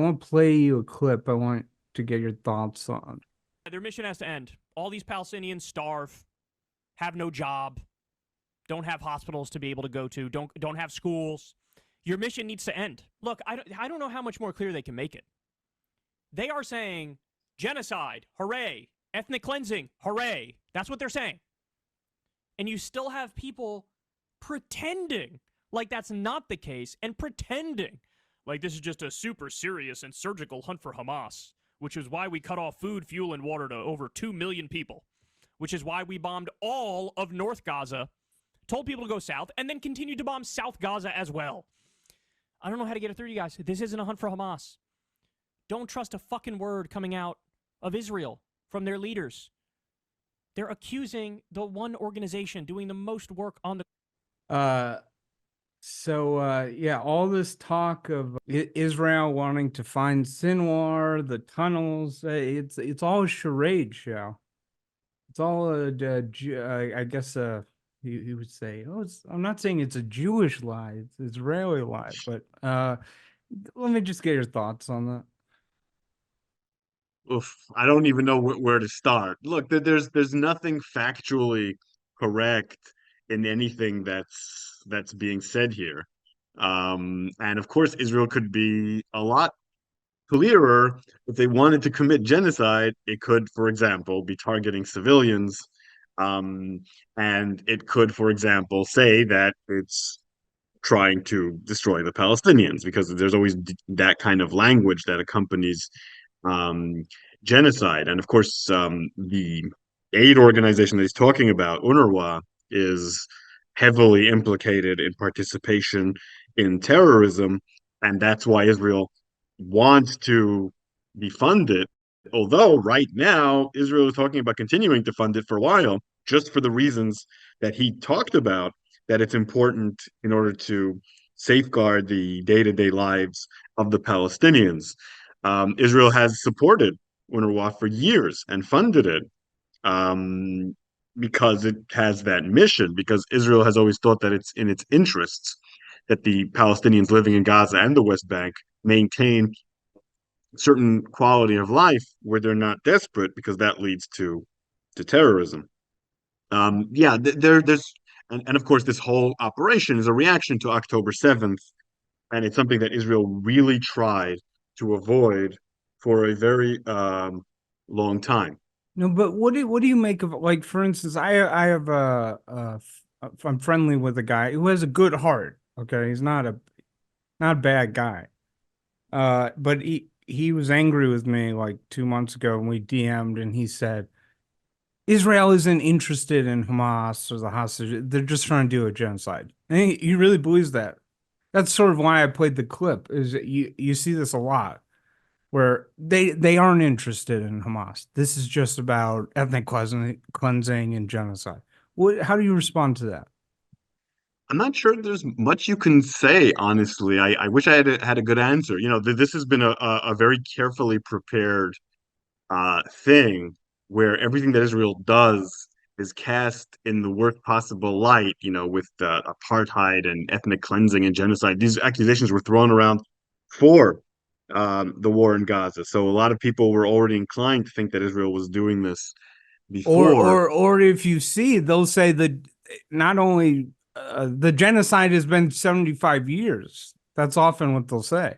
want to play you a clip. I want to get your thoughts on. Their mission has to end. All these Palestinians starve, have no job, don't have hospitals to be able to go to, don't have schools. Your mission needs to end. Look, I don't know how much more clear they can make it. They are saying genocide, hooray, ethnic cleansing, hooray. That's what they're saying. And you still have people pretending like that's not the case and pretending like this is just a super serious and surgical hunt for Hamas, which is why we cut off food, fuel, and water to over 2 million people, which is why we bombed all of North Gaza, told people to go south, and then continued to bomb South Gaza as well. I don't know how to get it through to you guys. This isn't a hunt for Hamas. Don't trust a fucking word coming out of Israel from their leaders. They're accusing the one organization doing the most work on the... Yeah, all this talk of Israel wanting to find Sinwar, the tunnels, it's all a charade, Shaiel. It's all I guess he would say, I'm not saying it's a Jewish lie, it's an Israeli lie, but let me just get your thoughts on that. Oof, I don't even know where to start. Look, there's nothing factually correct in anything that's being said here. And of course, Israel could be a lot clearer if they wanted to commit genocide. It could, for example, be targeting civilians, um, and it could, for example, say that it's trying to destroy the Palestinians, because there's always that kind of language that accompanies um, genocide. And of course, the aid organization that he's talking about, UNRWA, is heavily implicated in participation in terrorism, and that's why Israel wants to defund it. Although right now Israel is talking about continuing to fund it for a while, just for the reasons that he talked about, that it's important in order to safeguard the day-to-day lives of the Palestinians. Israel has supported UNRWA for years and funded it, um, because it has that mission, because Israel has always thought that it's in its interests that the Palestinians living in Gaza and the West Bank maintain certain quality of life where they're not desperate, because that leads to terrorism. There's and of course this whole operation is a reaction to October 7th, and it's something that Israel really tried to avoid for a very long time. No, but what do you make of, like, for instance, I have I'm friendly with a guy who has a good heart. Okay, he's not a bad guy. But he was angry with me like 2 months ago, and we DM'd, and he said Israel isn't interested in Hamas or the hostage. They're just trying to do a genocide. And he really believes that. That's sort of why I played the clip. Is that you see this a lot, where they aren't interested in Hamas. This is just about ethnic cleansing and genocide. How do you respond to that? I'm not sure there's much you can say, honestly. I wish I had a good answer. This has been a very carefully prepared thing, where everything that Israel does is cast in the worst possible light, with apartheid and ethnic cleansing and genocide. These accusations were thrown around for the war in Gaza. So a lot of people were already inclined to think that Israel was doing this before. Or if you see, they'll say that not only the genocide has been 75 years. That's often what they'll say.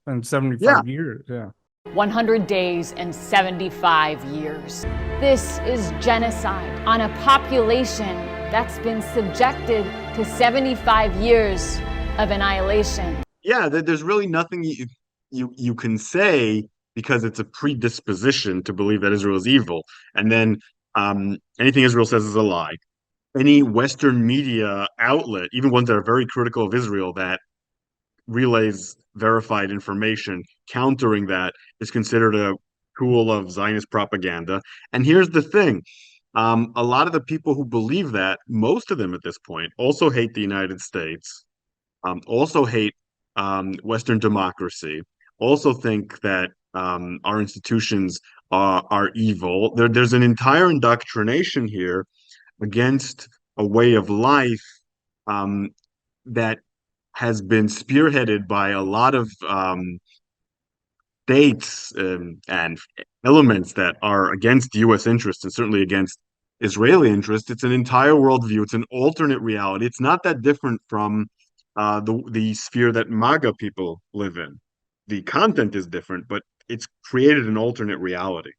Been Yeah, 75 years, yeah. 100 days and 75 years. This is genocide on a population that's been subjected to 75 years of annihilation. yeah, there's really nothing you can say, because it's a predisposition to believe that Israel is evil, and then anything Israel says is a lie. Any Western media outlet, even ones that are very critical of Israel, that relays verified information countering that, is considered a tool of Zionist propaganda. And here's the thing. A lot of the people who believe that, most of them at this point, also hate the United States, also hate Western democracy, also think that our institutions are evil. There's an entire indoctrination here against a way of life that has been spearheaded by a lot of states and elements that are against U.S. interests and certainly against Israeli interests. It's an entire worldview. It's an alternate reality. It's not that different from the sphere that MAGA people live in. The content is different, but it's created an alternate reality.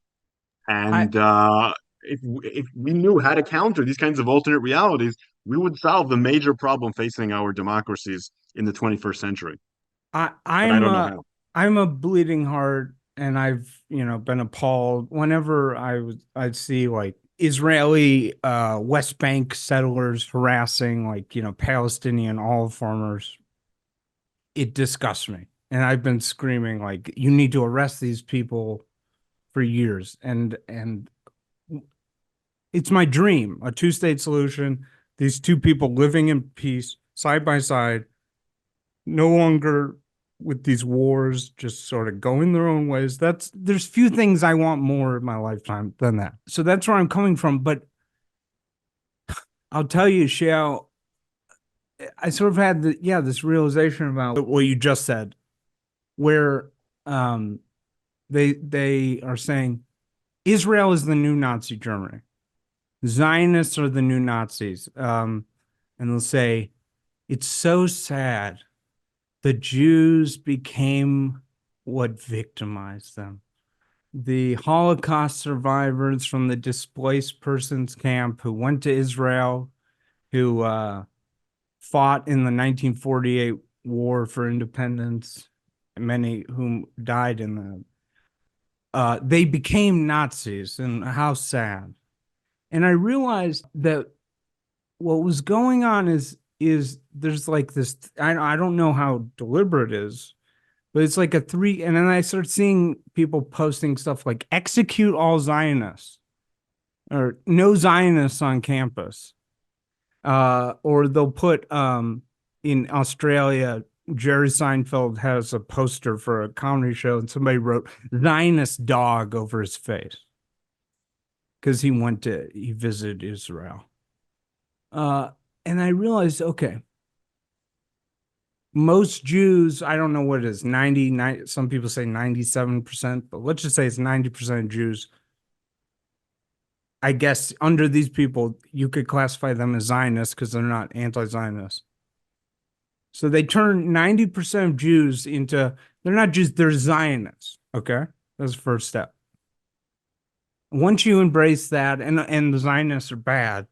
I And if we knew how to counter these kinds of alternate realities, we would solve the major problem facing our democracies in the 21st century. I But I I'm don't know a how. I'm a bleeding heart, and I've been appalled whenever I'd see like Israeli West Bank settlers harassing like Palestinian olive farmers. It disgusts me, and I've been screaming like you need to arrest these people for years, and it's my dream, a two-state solution, these two people living in peace side by side, no longer with these wars, just sort of going their own ways. There's few things I want more in my lifetime than that. So that's where I'm coming from. But I'll tell you, Shaiel, I sort of had this realization about what you just said, where um they are saying Israel is the new Nazi Germany. Zionists are the new Nazis. And they'll say, it's so sad. The Jews became what victimized them. The Holocaust survivors from the displaced persons camp who went to Israel, who fought in the 1948 war for independence, many whom died in they became Nazis, and how sad. And I realized that what was going on is there's like this I don't know how deliberate it is, but it's like a three, and then I start seeing people posting stuff like execute all Zionists or no Zionists on campus. Or they'll put in Australia, Jerry Seinfeld has a poster for a comedy show, and somebody wrote Zionist dog over his face because he visited Israel. And I realized, okay, most Jews, I don't know what it is, 90, some people say 97%, but let's just say it's 90% of Jews. I guess under these people, you could classify them as Zionists because they're not anti-Zionists. So they turn 90% of Jews into, they're not Jews, they're Zionists. Okay. That's the first step. Once you embrace that, and the Zionists are bad,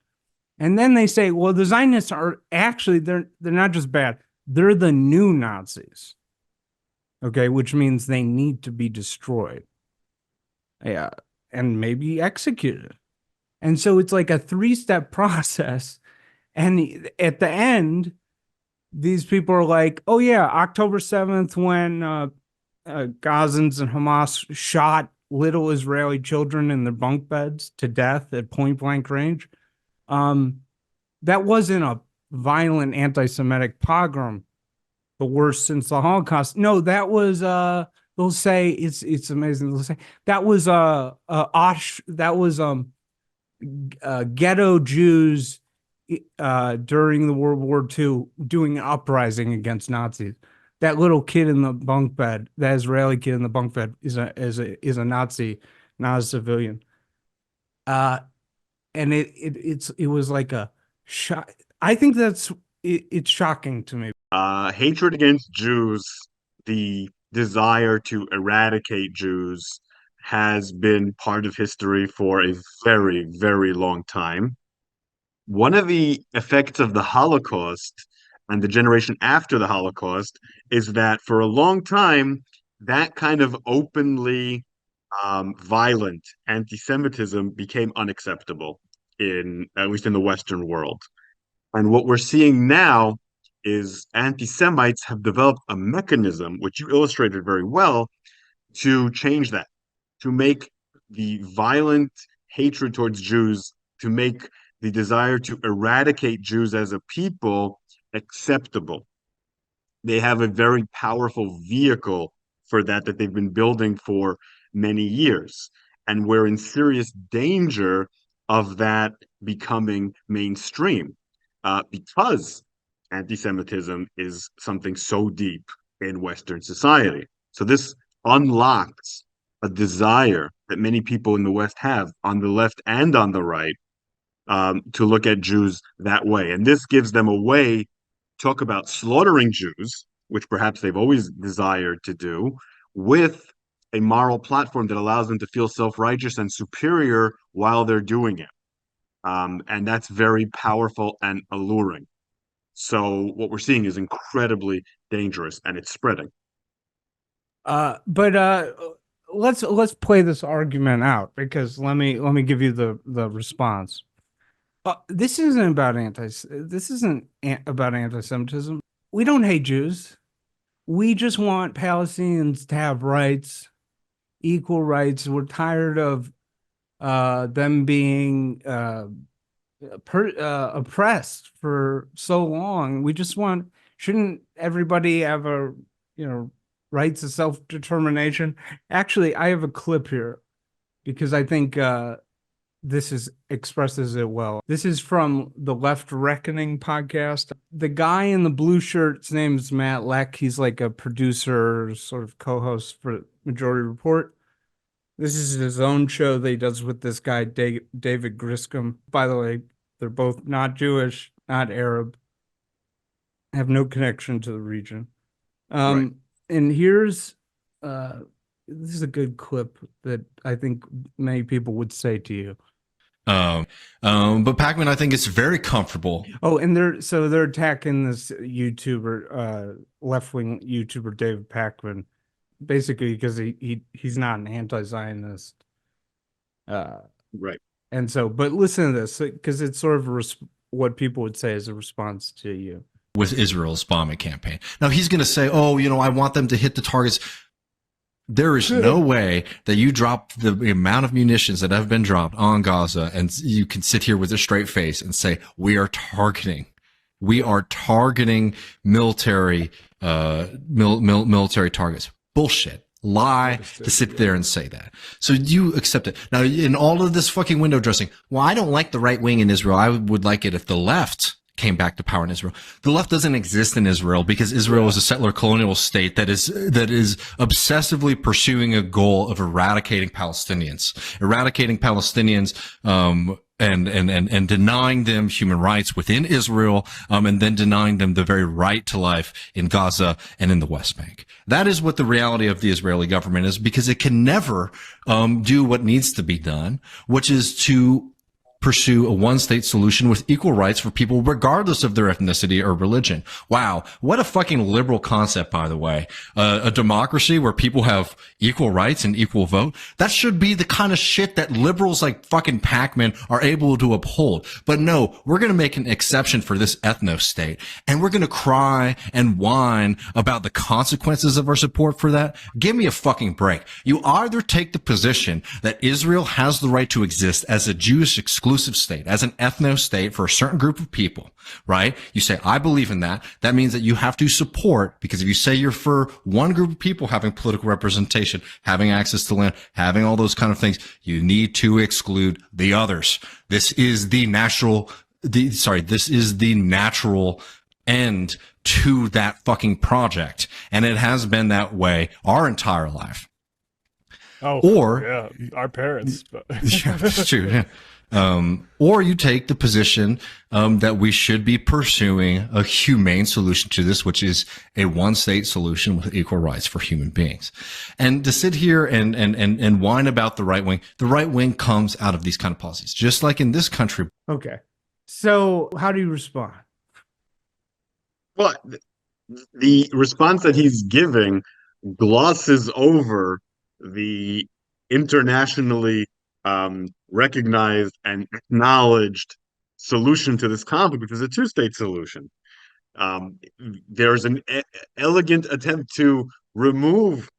and then they say, well, the Zionists are actually, they're not just bad, they're the new Nazis. Okay, which means they need to be destroyed. Yeah, and maybe executed. And so it's like a three-step process. And at the end, these people are like, oh yeah, October 7th, when Gazans and Hamas shot little Israeli children in their bunk beds to death at point blank range. That wasn't a violent anti-Semitic pogrom, the worst since the Holocaust. No, that was they'll say it's amazing. They'll say that was ghetto Jews during the World War II doing an uprising against Nazis. That little kid in the bunk bed, that Israeli kid in the bunk bed, is a Nazi, not a civilian. And it was like a shock. I think it's shocking to me. Hatred against Jews, the desire to eradicate Jews, has been part of history for a very, very long time. One of the effects of the Holocaust and the generation after the Holocaust is that for a long time, that kind of openly violent anti-Semitism became unacceptable at least in the Western world. And what we're seeing now is anti-Semites have developed a mechanism, which you illustrated very well, to change that, to make the violent hatred towards Jews, to make the desire to eradicate Jews as a people acceptable. They have a very powerful vehicle for that they've been building for many years. And we're in serious danger of that becoming mainstream because anti-Semitism is something so deep in Western society. So this unlocks a desire that many people in the West have on the left and on the right, to look at Jews that way. And this gives them a way to talk about slaughtering Jews, which perhaps they've always desired to do, with a moral platform that allows them to feel self-righteous and superior while they're doing it. And that's very powerful and alluring. So what we're seeing is incredibly dangerous, and it's spreading. But let's play this argument out, because let me give you the response. This isn't about anti-Semitism. We don't hate Jews. We just want Palestinians to have rights, equal rights. We're tired of them being oppressed for so long. We just want, shouldn't everybody have a, rights of self-determination? Actually, I have a clip here because I think this expresses it well. This is from the Left Reckoning podcast. The guy in the blue shirt's name is Matt Leck. He's like a producer, sort of co-host for Majority Report. This is his own show that he does with this guy, David Griscom. By the way, they're both not Jewish, not Arab, have no connection to the region. Right. And here's, this is a good clip that I think many people would say to you. But Pacman, I think it's very comfortable. Oh, and they're attacking this YouTuber, left-wing YouTuber David Pacman, basically because he's not an anti-Zionist. Right. And so, but listen to this, because it's sort of what people would say as a response to you. With Israel's bombing campaign. Now he's going to say, oh, I want them to hit the targets. There is no way that you drop the amount of munitions that have been dropped on Gaza and you can sit here with a straight face and say, we are targeting military, military targets. Bullshit. Lie to sit there and say that. So you accept it. Now, in all of this fucking window dressing, well, I don't like the right wing in Israel. I would like it if the left came back to power in Israel. The left doesn't exist in Israel because Israel is a settler colonial state that is obsessively pursuing a goal of eradicating Palestinians, and denying them human rights within Israel, and then denying them the very right to life in Gaza and in the West Bank. That is what the reality of the Israeli government is, because it can never do what needs to be done, which is to pursue a one-state solution with equal rights for people regardless of their ethnicity or religion. Wow. What a fucking liberal concept, by the way. A democracy where people have equal rights and equal vote. That should be the kind of shit that liberals like fucking Pacman are able to uphold. But no, we're going to make an exception for this ethno-state, and we're going to cry and whine about the consequences of our support for that. Give me a fucking break. You either take the position that Israel has the right to exist as a Jewish exclusive state, as an ethno-state for a certain group of people, right? You say, I believe in that. That means that you have to support, because if you say you're for one group of people having political representation, having access to land, having all those kind of things, you need to exclude the others. This is the natural end to that fucking project. And it has been that way our entire life. Oh, or yeah, our parents. But. Yeah, that's true. Yeah. Or you take the position that we should be pursuing a humane solution to this, which is a one-state solution with equal rights for human beings. And to sit here and whine about the right wing comes out of these kind of policies, just like in this country. Okay. So how do you respond? Well, the response that he's giving glosses over the internationally recognized and acknowledged solution to this conflict, which is a two-state solution. There's an elegant attempt to remove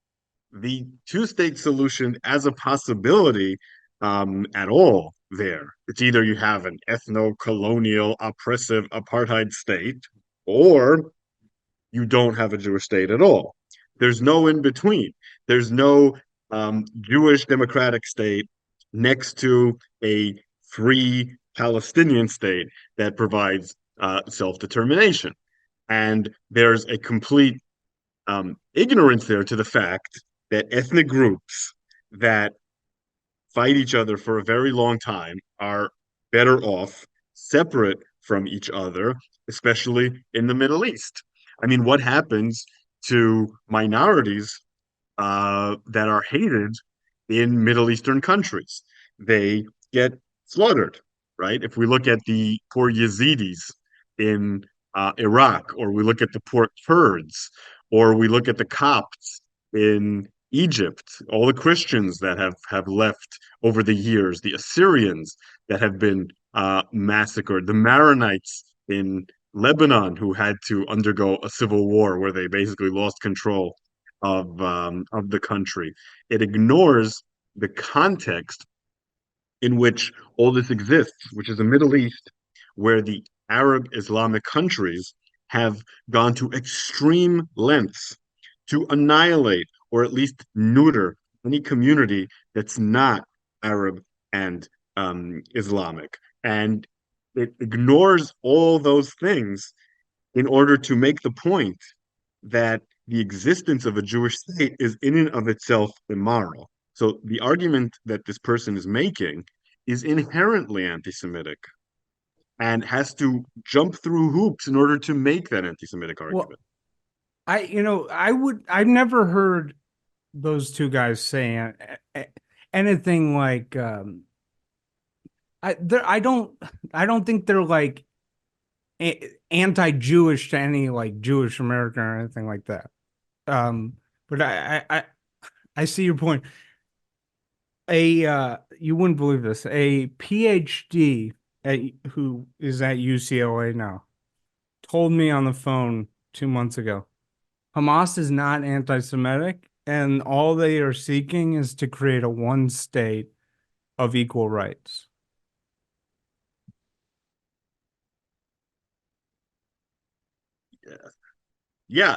the two-state solution as a possibility at all there. It's either you have an ethno-colonial, oppressive apartheid state, or you don't have a Jewish state at all. There's no in between. There's no Jewish democratic state next to a free Palestinian state that provides self-determination. And there's a complete ignorance there to the fact that ethnic groups that fight each other for a very long time are better off separate from each other, especially in the Middle East. I mean, what happens to minorities that are hated in Middle Eastern countries? They get slaughtered, right? If we look at the poor Yazidis in Iraq, or we look at the poor Kurds, or we look at the Copts in Egypt, all the Christians that have left over the years, the Assyrians that have been massacred, the Maronites in Lebanon who had to undergo a civil war where they basically lost control of the country. It ignores the context in which all this exists, which is the Middle East, where the Arab Islamic countries have gone to extreme lengths to annihilate or at least neuter any community that's not Arab and Islamic. And it ignores all those things in order to make the point that the existence of a Jewish state is in and of itself immoral. So the argument that this person is making is inherently anti-Semitic and has to jump through hoops in order to make that anti-Semitic argument. I've never heard those two guys say anything like, I don't think they're like anti-Jewish to any like Jewish American or anything like that. But I see your point. You wouldn't believe this. A PhD who is at UCLA now told me on the phone 2 months ago, Hamas is not anti-Semitic, and all they are seeking is to create a one state of equal rights. Yeah.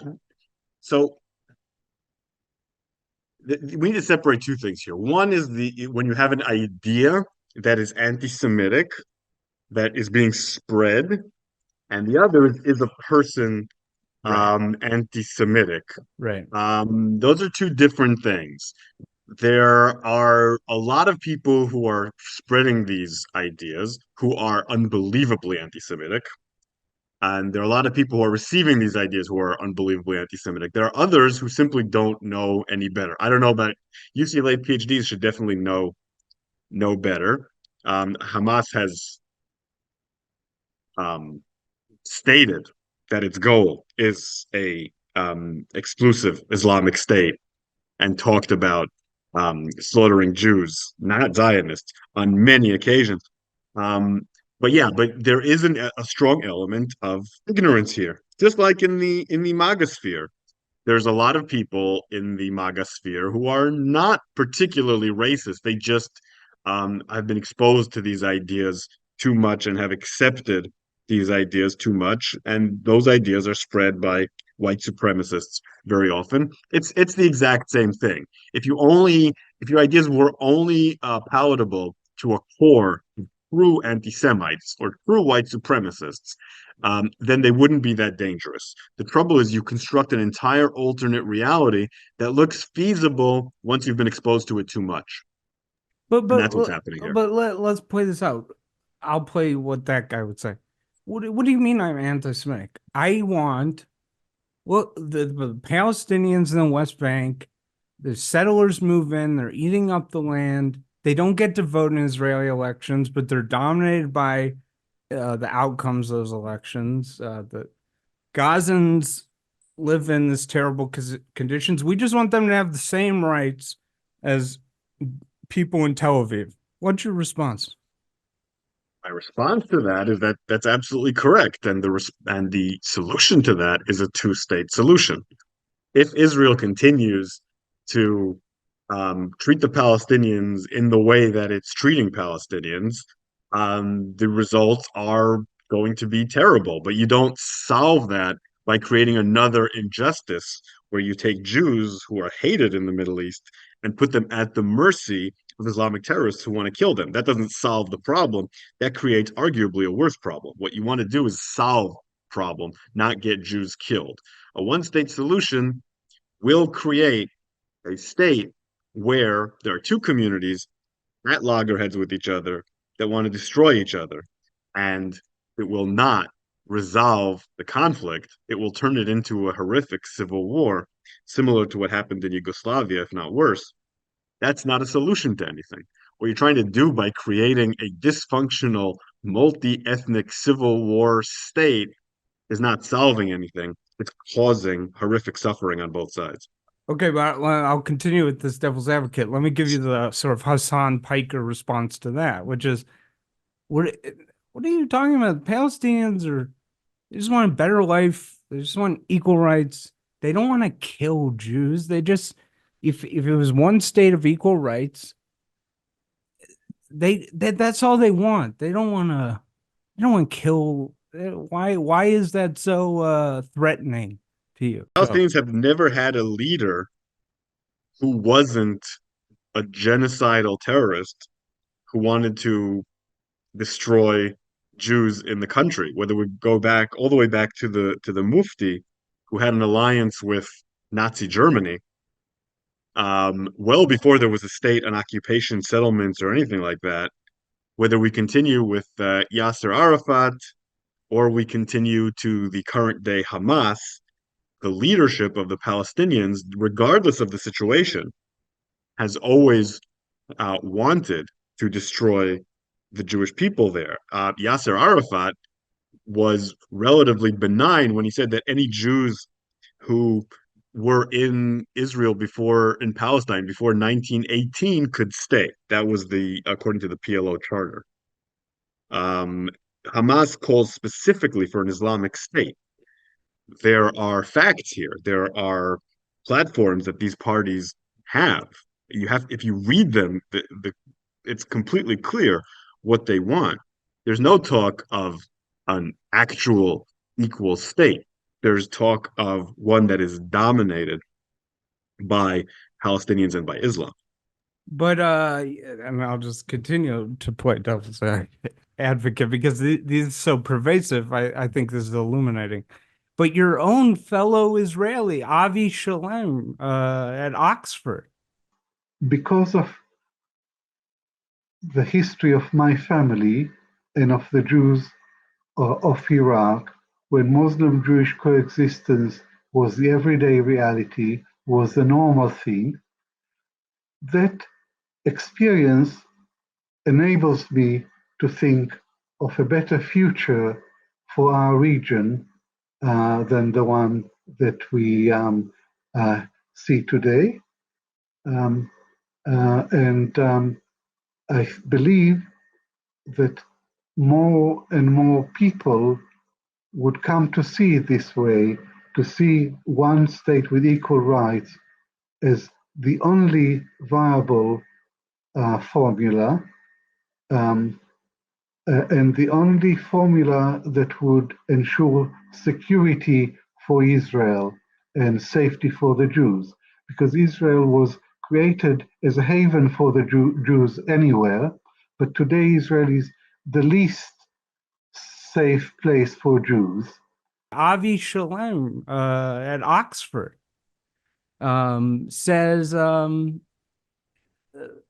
So we need to separate two things here. One is when you have an idea that is anti-Semitic that is being spread, and the other is a person anti-Semitic. Right. Those are two different things. There are a lot of people who are spreading these ideas who are unbelievably anti-Semitic. And there are a lot of people who are receiving these ideas who are unbelievably anti-Semitic. There are others who simply don't know any better. I don't know, but UCLA PhDs should definitely know better. Hamas has stated that its goal is a exclusive Islamic state and talked about slaughtering Jews, not Zionists, on many occasions. But there is a strong element of ignorance here, just like in the MAGA sphere. There's a lot of people in the MAGA sphere who are not particularly racist. They just have been exposed to these ideas too much and have accepted these ideas too much, and those ideas are spread by white supremacists very often. It's the exact same thing. If your ideas were only palatable to a core true anti-Semites or true white supremacists, then they wouldn't be that dangerous. The trouble is you construct an entire alternate reality that looks feasible once you've been exposed to it too much. But And that's what's happening here. But let's play this out. I'll play what that guy would say. What do you mean I'm anti-Semitic? I want the Palestinians in the West Bank, the settlers move in, they're eating up the land. They don't get to vote in Israeli elections, but they're dominated by the outcomes of those elections. The Gazans live in this terrible conditions. We just want them to have the same rights as people in Tel Aviv. What's your response? My response to that is that that's absolutely correct, and the solution to that is a two-state solution. If Israel continues to treat the Palestinians in the way that it's treating Palestinians, the results are going to be terrible. But you don't solve that by creating another injustice where you take Jews who are hated in the Middle East and put them at the mercy of Islamic terrorists who want to kill them. That doesn't solve the problem. That creates arguably a worse problem. What you want to do is solve the problem, not get Jews killed. A one-state solution will create a state where there are two communities at loggerheads with each other that want to destroy each other. And it will not resolve the conflict. It will turn it into a horrific civil war, similar to what happened in Yugoslavia, if not worse. That's not a solution to anything. What you're trying to do by creating a dysfunctional, multi ethnic civil war state is not solving anything. It's causing horrific suffering on both sides. Okay, but I'll continue with this devil's advocate. Let me give you the sort of Hassan Piker response to that, which is, what what are you talking about? Palestinians they just want a better life. They just want equal rights. They don't want to kill Jews. They just, if it was one state of equal rights, that's all they want. They don't want to kill. Why is that so threatening to you? Palestinians have never had a leader who wasn't a genocidal terrorist who wanted to destroy Jews in the country. Whether we go back all the way back to the Mufti, who had an alliance with Nazi Germany, well before there was a state, an occupation, settlements, or anything like that. Whether we continue with Yasser Arafat or we continue to the current day Hamas, the leadership of the Palestinians, regardless of the situation, has always wanted to destroy the Jewish people there. Yasser Arafat was relatively benign when he said that any Jews who were in Israel in Palestine before 1918 could stay. That was according to the PLO charter. Hamas calls specifically for an Islamic state. There are facts here. There are platforms that these parties have. If you read them, it's completely clear what they want. There's no talk of an actual equal state. There's talk of one that is dominated by Palestinians and by Islam. But and I'll just continue to play devil's advocate because these are so pervasive. I think this is illuminating. But your own fellow Israeli, Avi Shlaim, at Oxford, because of the history of my family and of the Jews of Iraq, when Muslim-Jewish coexistence was the everyday reality, was the normal thing, that experience enables me to think of a better future for our region than the one that we see today. I believe that more and more people would come to see it this way, to see one state with equal rights as the only viable formula, and the only formula that would ensure security for Israel and safety for the Jews, because Israel was created as a haven for the Jews anywhere, but today Israel is the least safe place for Jews. Avi Shlaim at Oxford says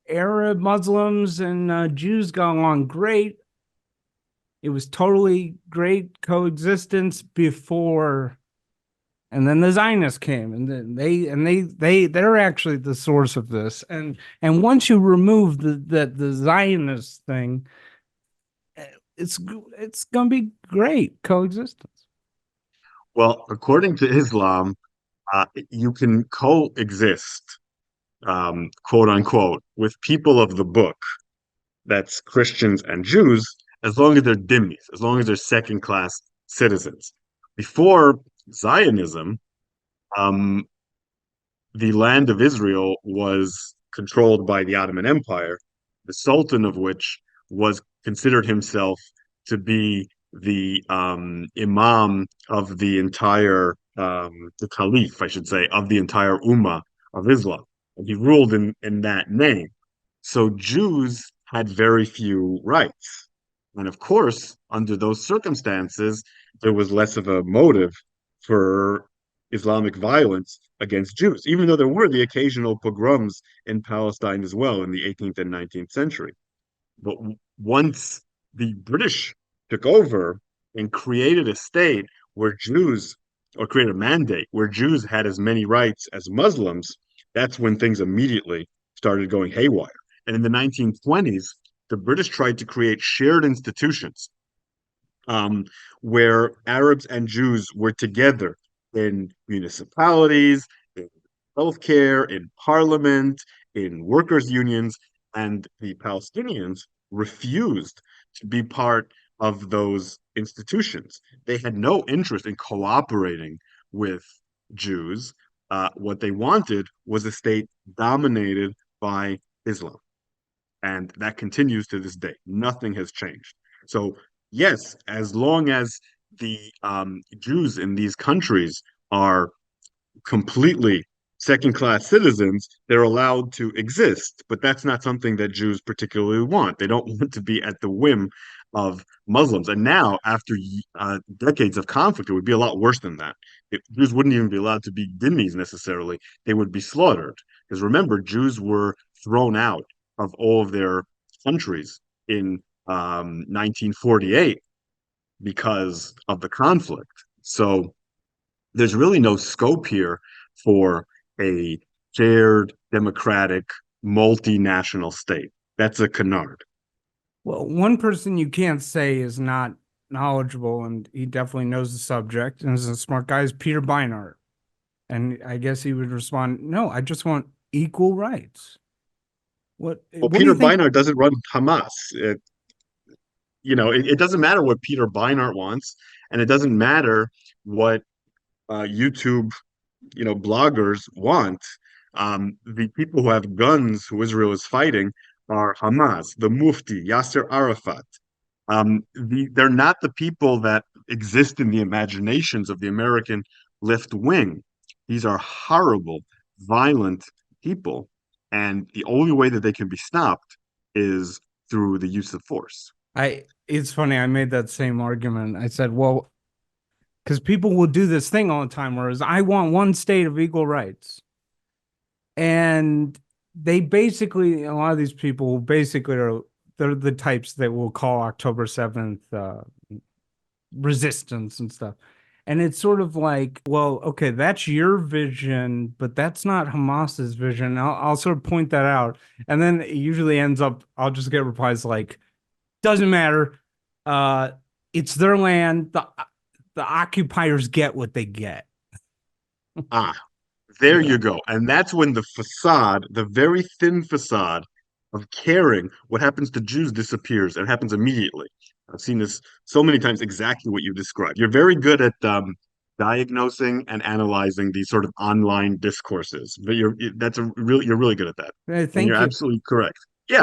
Arab Muslims and Jews got along great. It was totally great coexistence before, and then the Zionists came, and then they're actually the source of this. And once you remove the Zionist thing, it's gonna be great coexistence. Well, according to Islam, you can coexist, quote unquote, with people of the book, that's Christians and Jews, as long as they're dhimmis, as long as they're second-class citizens. Before Zionism, the land of Israel was controlled by the Ottoman Empire, the Sultan of which was considered himself to be the imam of the entire, the caliph, I should say, of the entire Ummah of Islam. And he ruled in that name. So Jews had very few rights. And of course, under those circumstances, there was less of a motive for Islamic violence against Jews, even though there were the occasional pogroms in Palestine as well in the 18th and 19th century. But once the British took over and created a state where Jews, or created a mandate where Jews had as many rights as Muslims, that's when things immediately started going haywire. And in the 1920s, the British tried to create shared institutions um, where Arabs and Jews were together in municipalities, in healthcare, in parliament, in workers' unions, and the Palestinians refused to be part of those institutions. They had no interest in cooperating with Jews. What they wanted was a state dominated by Islam. And that continues to this day. Nothing has changed. So, yes, as long as the Jews in these countries are completely second-class citizens, they're allowed to exist. But that's not something that Jews particularly want. They don't want to be at the whim of Muslims. And now, after decades of conflict, it would be a lot worse than that. Jews wouldn't even be allowed to be dhimmis necessarily. They would be slaughtered. Because remember, Jews were thrown out of all of their countries in 1948 because of the conflict. So there's really no scope here for a shared, democratic, multinational state. That's a canard. Well, one person you can't say is not knowledgeable, and he definitely knows the subject and is a smart guy, is Peter Beinart. And I guess he would respond, no, I just want equal rights. Well, What do Peter you think? Beinart doesn't run Hamas. It doesn't matter what Peter Beinart wants, and it doesn't matter what YouTube, bloggers want. The people who have guns, who Israel is fighting, are Hamas, the Mufti, Yasser Arafat. They're not the people that exist in the imaginations of the American left wing. These are horrible, violent people, and the only way that they can be stopped is through the use of force. It's funny, I made that same argument. I said, well, because people will do this thing all the time, whereas I want one state of equal rights. And they basically, a lot of these people basically they're the types that will call October 7th resistance and stuff. And it's sort of like, well, okay, that's your vision, but that's not Hamas's vision. I'll sort of point that out. And then it usually ends up, I'll just get replies like, doesn't matter. It's their land. The occupiers get what they get. Ah, there Yeah. you go. And that's when the facade, the very thin facade of caring what happens to Jews disappears and happens immediately. I've seen this so many times, exactly what you described. You're very good at diagnosing and analyzing these sort of online discourses, but you're really good at that. And you're Thank you. absolutely correct. Yeah,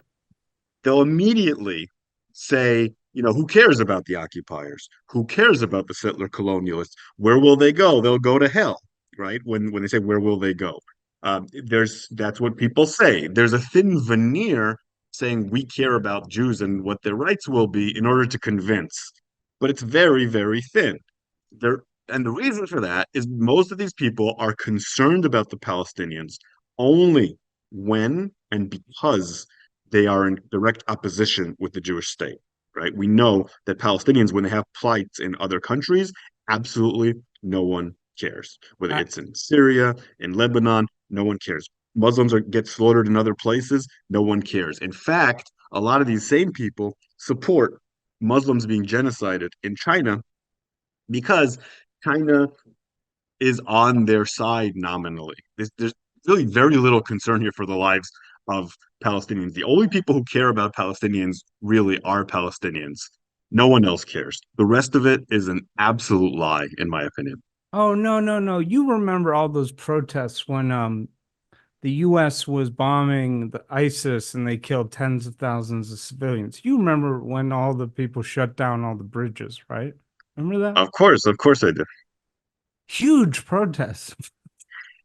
they'll immediately say, who cares about the occupiers? Who cares about the settler colonialists? Where will they go? They'll go to hell, right? When they say, where will they go? That's what people say. There's a thin veneer saying we care about Jews and what their rights will be in order to convince, but it's very, very thin. There, and the reason for that is most of these people are concerned about the Palestinians only when and because they are in direct opposition with the Jewish state, right? We know that Palestinians, when they have plights in other countries, absolutely no one cares. Whether I, it's in Syria, in Lebanon, no one cares. Get slaughtered in other places, no one cares. In fact, a lot of these same people support Muslims being genocided in China because China is on their side nominally. There's really very little concern here for the lives of Palestinians. The only people who care about Palestinians really are Palestinians. No one else cares. The rest of it is an absolute lie, in my opinion. oh, no, no, no. You remember all those protests when the US was bombing the ISIS and they killed tens of thousands of civilians. You remember when all the people shut down all the bridges, right? Remember that? Of course I do. Huge protests.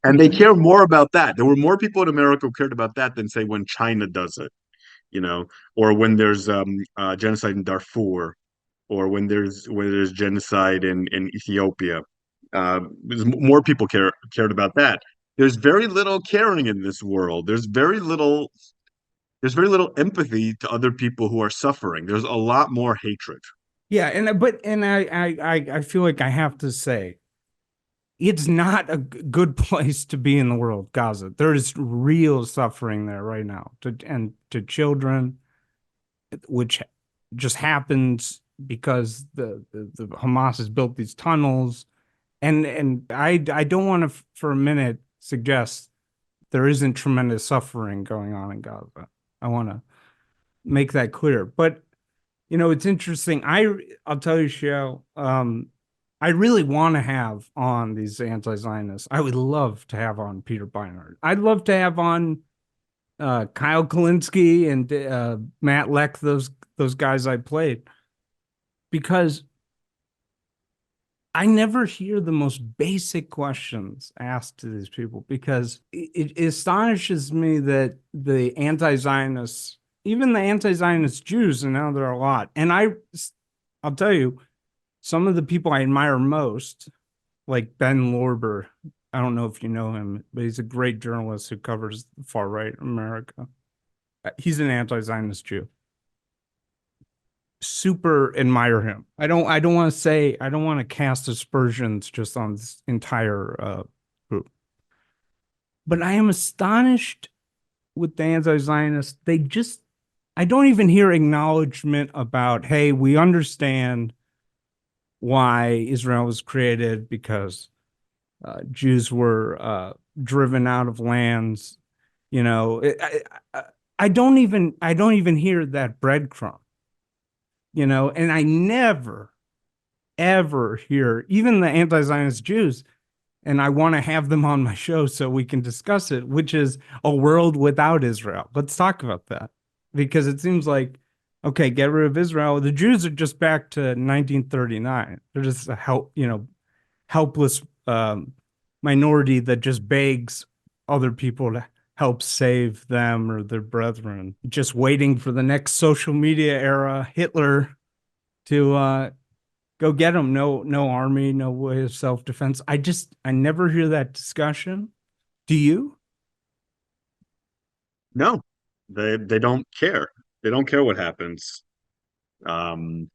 And they care more about that. There were more people in America who cared about that than, say, when China does it, or when there's genocide in Darfur, or when there's genocide in Ethiopia. Because more people cared about that. There's very little caring in this world. There's very little empathy to other people who are suffering. There's a lot more hatred. Yeah, and I feel like I have to say it's not a good place to be in the world, Gaza. There is real suffering there right now, to children, which just happens because the Hamas has built these tunnels, and I don't want to for a minute suggest there isn't tremendous suffering going on in Gaza. I want to make that clear, but it's interesting. I'll tell you, Shaiel, I really want to have on these anti-Zionists. I would love to have on Peter Beinart. I'd love to have on Kyle Kulinski and Matt Leck, those guys I played, because I never hear the most basic questions asked to these people, because it astonishes me that the anti-Zionists, even the anti-Zionist Jews, and now there are a lot, and I'll tell you, some of the people I admire most, like Ben Lorber, I don't know if you know him, but he's a great journalist who covers the far right America. He's an anti-Zionist Jew. Super admire him. I don't want to cast aspersions just on this entire group. But I am astonished with the anti-Zionists. I don't even hear acknowledgement about, hey, we understand why Israel was created, because Jews were driven out of lands. I don't even hear that breadcrumb. And I never, ever hear even the anti-Zionist Jews, and I want to have them on my show so we can discuss it, which is a world without Israel. Let's talk about that, because it seems like, okay, get rid of Israel. The Jews are just back to 1939. They're just a helpless minority that just begs other people to help save them or their brethren, just waiting for the next social media era, Hitler, to go get them. No army, no way of self-defense. I never hear that discussion. Do you? No, they don't care. They don't care what happens. Um,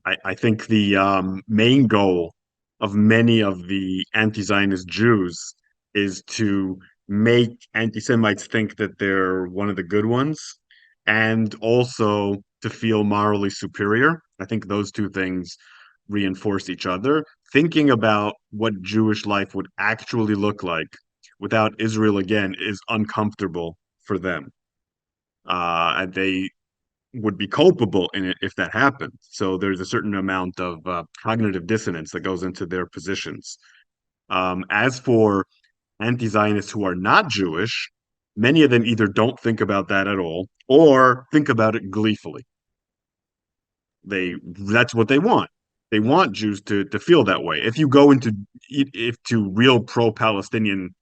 I think the main goal of many of the anti-Zionist Jews is to make anti-Semites think that they're one of the good ones, and also to feel morally superior. I think those two things reinforce each other. Thinking about what Jewish life would actually look like without Israel again is uncomfortable for them. And they would be culpable in it if that happened. So there's a certain amount of cognitive dissonance that goes into their positions. As for anti-Zionists who are not Jewish, many of them either don't think about that at all or think about it gleefully. That's what they want. They want Jews to feel that way. If you go to real pro-Palestinian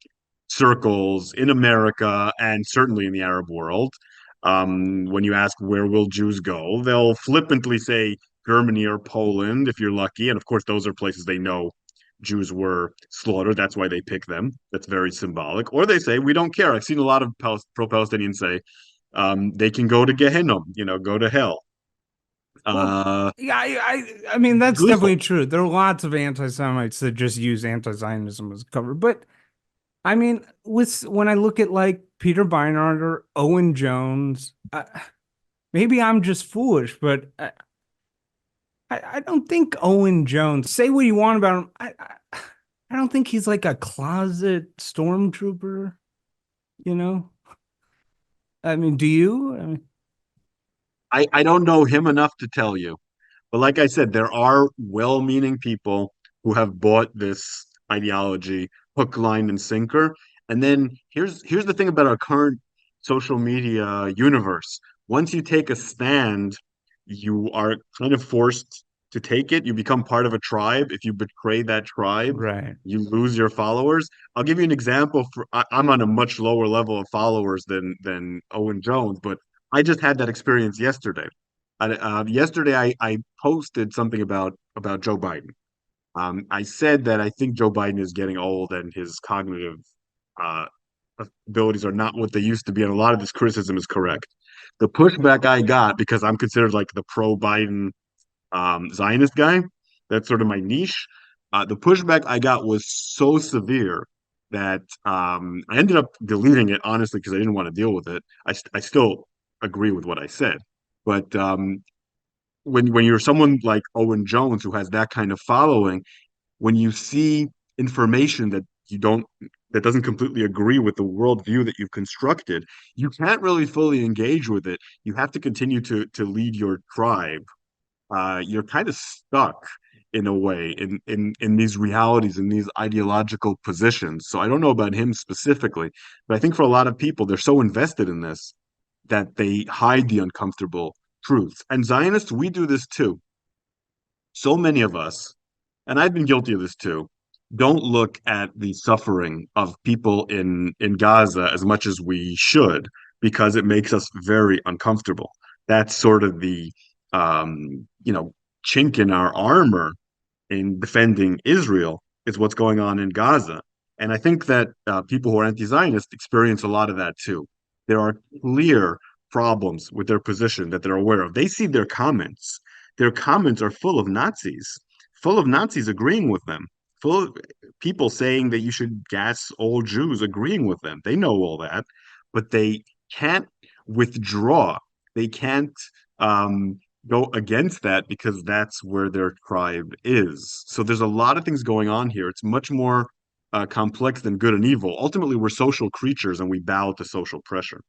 circles in America and certainly in the Arab world, when you ask where will Jews go, they'll flippantly say Germany or Poland if you're lucky. And of course, those are places they know Jews were slaughtered. That's why they pick them. That's very symbolic. Or they say, we don't care. I've seen a lot of pro-Palestinians say they can go to Gehenna, go to hell. Well, yeah, I mean, that's Gleeful. definitely true. There are lots of anti-Semites that just use anti-Zionism as cover. But I mean, when I look at like Peter Beinart or Owen Jones, maybe I'm just foolish, but I don't think Owen Jones, say what you want about him, I don't think he's like a closet stormtrooper, you know? I mean, do you? I mean, I don't know him enough to tell you. But like I said, there are well-meaning people who have bought this ideology hook, line, and sinker. And then here's the thing about our current social media universe. Once you take a stand, you are kind of forced to take it. You become part of a tribe. If you betray that tribe, right. you lose your followers. I'll give you an example. I'm on a much lower level of followers than Owen Jones, but I just had that experience yesterday. Yesterday, I posted something about Joe Biden, I said that I think Joe Biden is getting old and his cognitive uh, abilities are not what they used to be, and a lot of this criticism is correct. The pushback I got, because I'm considered like the pro-Biden Zionist guy, that's sort of my niche. The pushback I got was so severe that I ended up deleting it, honestly, because I didn't want to deal with it. I still agree with what I said, but when you're someone like Owen Jones who has that kind of following, when you see information that doesn't completely agree with the worldview that you've constructed, you can't really fully engage with it. You have to continue to lead your tribe. You're kind of stuck in a way in these realities, in these ideological positions. So I don't know about him specifically, but I think for a lot of people, they're so invested in this that they hide the uncomfortable truths. And Zionists, we do this too. So many of us, and I've been guilty of this too, don't look at the suffering of people in Gaza as much as we should because it makes us very uncomfortable. That's sort of the chink in our armor in defending Israel is what's going on in Gaza. And I think that people who are anti-Zionist experience a lot of that too. There are clear problems with their position that they're aware of. They see their comments. Their comments are full of Nazis agreeing with them, full of people saying that you should gas all Jews agreeing with them. They know all that, but they can't withdraw. They can't go against that because that's where their tribe is. So there's a lot of things going on here. It's much more complex than good and evil. Ultimately, we're social creatures and we bow to social pressure.